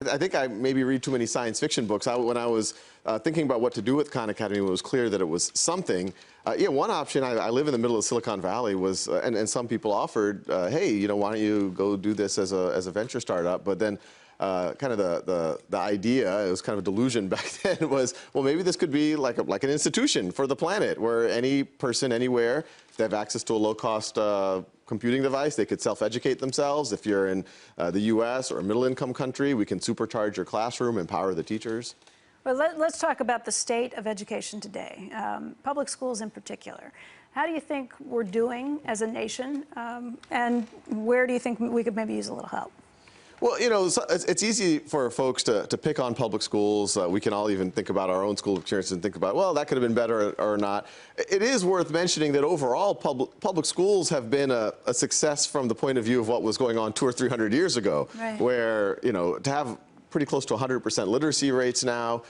I think I maybe read too many science fiction books. When I was thinking about what to do with Khan Academy, it was clear that it was something. Yeah, one option, I live in the middle of Silicon Valley, was, and some people offered, hey, you know, why don't you go do this as a venture startup? But then kind of the idea, it was kind of a delusion back then, was, well, maybe this could be like an institution for the planet, where any person anywhere, if they have access to a low-cost computing device, they could self-educate themselves. If you're in the US or a middle-income country, we can supercharge your classroom, empower the teachers. Well, let's talk about the state of education today, public schools in particular. How do you think we're doing as a nation, and where do you think we could maybe use a little help? Well, you know, it's easy for folks to pick on public schools. We can all even think about our own school experience and think about, well, that could have been better or not. It is worth mentioning that overall public schools have been a success from the point of view of what was going on 200 or 300 years ago, right, where, you know, to have pretty close to 100% literacy rates now.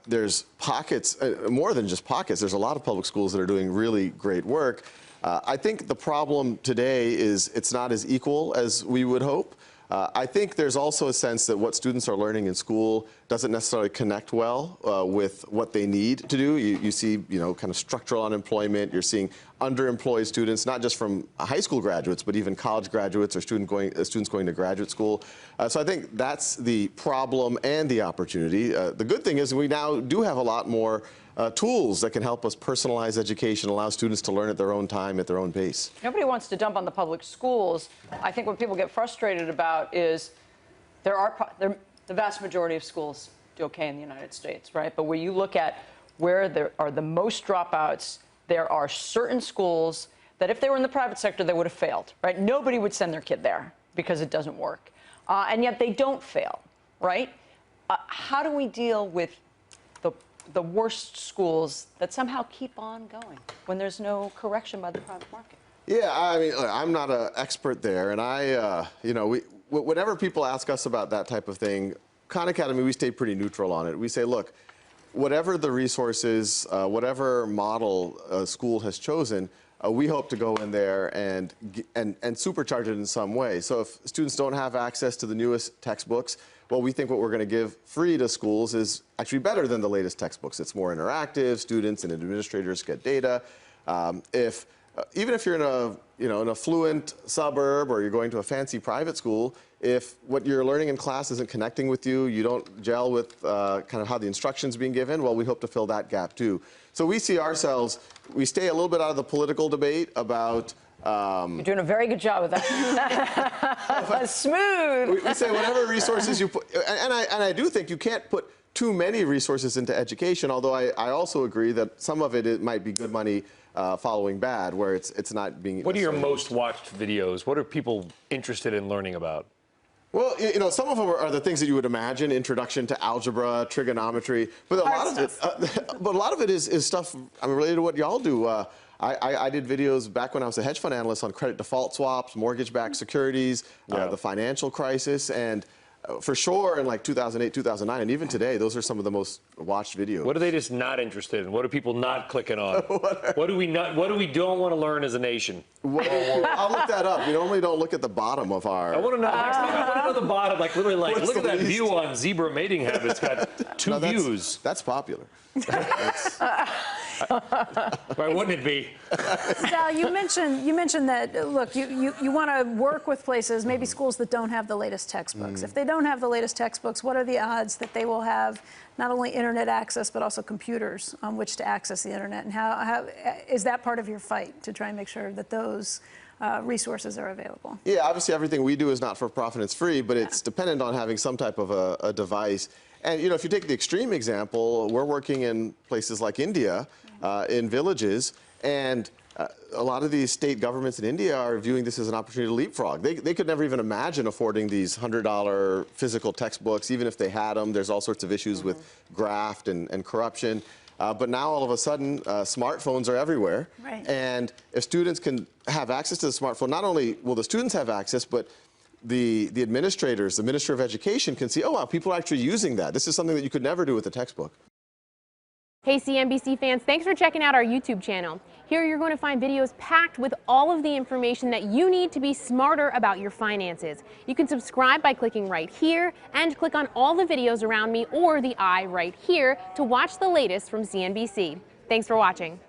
There's pockets, more than just pockets, there's a lot of public schools that are doing really great work. I think the problem today is it's not as equal as we would hope. I think there's also a sense that what students are learning in school doesn't necessarily connect well with what they need to do. You see, you know, kind of structural unemployment. You're seeing underemployed students, not just from high school graduates, but even college graduates or students going to graduate school. So I think that's the problem and the opportunity. The good thing is we now do have a lot more tools that can help us personalize education, allow students to learn at their own time, at their own pace. Nobody wants to dump on the public schools. I think what people get frustrated about is the vast majority of schools do okay in the United States, right? But when you look at where there are the most dropouts, there are certain schools that if they were in the private sector, they would have failed, right? Nobody would send their kid there because it doesn't work. And yet they don't fail, right? How do we deal with the worst schools that somehow keep on going when there's no correction by the private market? Yeah, I mean, I'm not an expert there, and you know, whenever people ask us about that type of thing, Khan Academy, we stay pretty neutral on it. We say, look, whatever the resources, whatever model a school has chosen, we hope to go in there and supercharge it in some way. So if students don't have access to the newest textbooks, well, we think what we're going to give free to schools is actually better than the latest textbooks. It's more interactive. Students and administrators get data. Even if you're in an affluent suburb or you're going to a fancy private school, if what you're learning in class isn't connecting with you, you don't gel with kind of how the instruction's being given, well, we hope to fill that gap too. So we see ourselves, we stay a little bit out of the political debate about you're doing a very good job with that. Smooth. We say whatever resources you put, and I do think you can't put too many resources into education, although I also agree that some of it might be good money following bad, where it's not being... What are your most watched videos? What are people interested in learning about? Well, you know, some of them are the things that you would imagine: introduction to algebra, trigonometry. But a lot of it is stuff related to what y'all do. I did videos back when I was a hedge fund analyst on credit default swaps, mortgage-backed securities, the financial crisis, and for sure in like 2008, 2009, and even today, those are some of the most watched videos. What are they just not interested in? What are people not clicking on? What do we don't want to learn as a nation? I'll look that up. We normally don't look at the bottom of our... I want to know, I want to know the bottom, like literally, like, look at that view on zebra mating habits. It's got two views. That's popular. Why wouldn't it be? Sal, you mentioned that, look, you want to work with places, maybe schools that don't have the latest textbooks. If they don't have the latest textbooks, what are the odds that they will have not only internet access, but also computers on which to access the internet? And how is that part of your fight to try and make sure that those resources are available? Yeah, obviously everything we do is not for profit, it's free, but it's dependent on having some type of a device. And, you know, if you take the extreme example, we're working in places like India, in villages, and a lot of these state governments in India are viewing this as an opportunity to leapfrog. They could never even imagine affording these $100 physical textbooks, even if they had them. There's all sorts of issues with graft and corruption. But now all of a sudden, smartphones are everywhere. Right. And if students can have access to the smartphone, not only will the students have access, but the administrators, the Minister of Education can see, oh, wow, people are actually using that. This is something that you could never do with a textbook. Hey CNBC fans, thanks for checking out our YouTube channel. Here you're going to find videos packed with all of the information that you need to be smarter about your finances. You can subscribe by clicking right here and click on all the videos around me or the eye right here to watch the latest from CNBC. Thanks for watching.